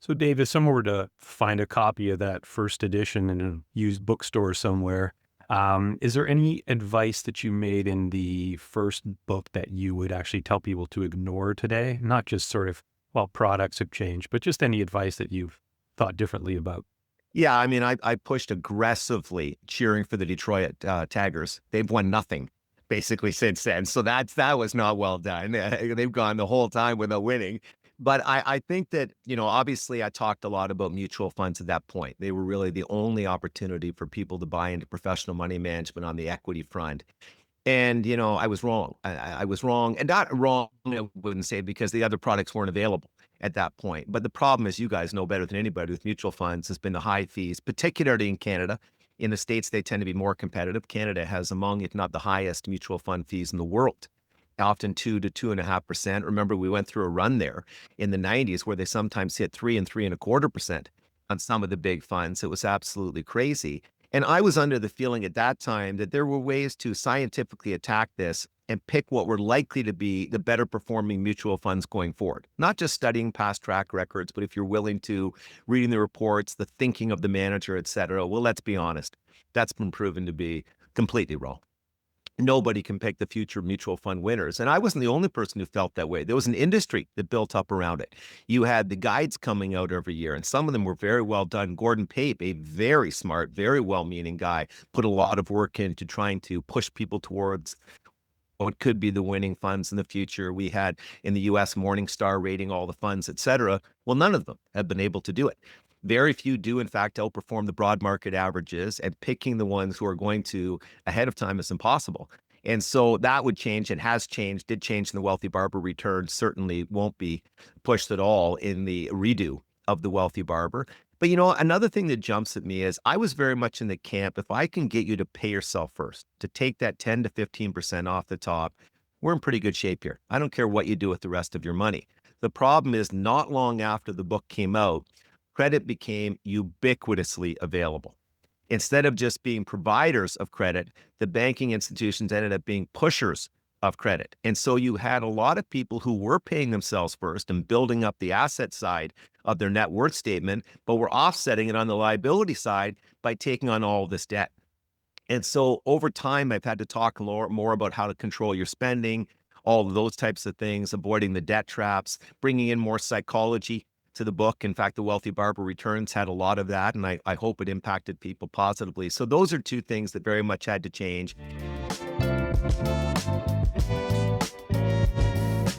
So, Dave, if someone were to find a copy of that first edition in a used bookstore somewhere, is there any advice that you made in the first book that you would actually tell people to ignore today? Not just sort of, well, products have changed, but just any advice that you've thought differently about. Yeah, I mean, I pushed aggressively cheering for the Detroit Tigers. They've won nothing basically since then. So that was not well done. They've gone the whole time without winning. But I think that, obviously I talked a lot about mutual funds at that point. They were really the only opportunity for people to buy into professional money management on the equity front. And, I was wrong. I was wrong, and not wrong, I wouldn't say, because the other products weren't available at that point. But the problem, as you guys know better than anybody with mutual funds, has been the high fees, particularly in Canada. In the States, they tend to be more competitive. Canada has among, if not the highest, mutual fund fees in the world, often 2 to 2.5%. Remember, we went through a run there in the 90s where they sometimes hit 3 and 3.25% on some of the big funds. It was absolutely crazy. And I was under the feeling at that time that there were ways to scientifically attack this and pick what were likely to be the better performing mutual funds going forward. Not just studying past track records, but if you're willing to reading the reports, the thinking of the manager, et cetera. Well, let's be honest, that's been proven to be completely wrong. Nobody can pick the future mutual fund winners. And I wasn't the only person who felt that way. There was an industry that built up around it. You had the guides coming out every year, and some of them were very well done. Gordon Pape, a very smart, very well-meaning guy, put a lot of work into trying to push people towards what could be the winning funds in the future. We had in the US Morningstar rating all the funds, et cetera. Well, none of them have been able to do it. Very few do, in fact, outperform the broad market averages, and picking the ones who are going to ahead of time is impossible. And so that would change. It has changed, did change in the Wealthy Barber return, certainly won't be pushed at all in the redo of the Wealthy Barber. But another thing that jumps at me is I was very much in the camp, if I can get you to pay yourself first, to take that 10 to 15% off the top, we're in pretty good shape here. I don't care what you do with the rest of your money. The problem is not long after the book came out, credit became ubiquitously available. Instead of just being providers of credit, the banking institutions ended up being pushers of credit. And so you had a lot of people who were paying themselves first and building up the asset side of their net worth statement, but were offsetting it on the liability side by taking on all of this debt. And so over time, I've had to talk more about how to control your spending, all of those types of things, avoiding the debt traps, bringing in more psychology to the book. In fact, the Wealthy Barber Returns had a lot of that, and I hope it impacted people positively. So those are two things that very much had to change.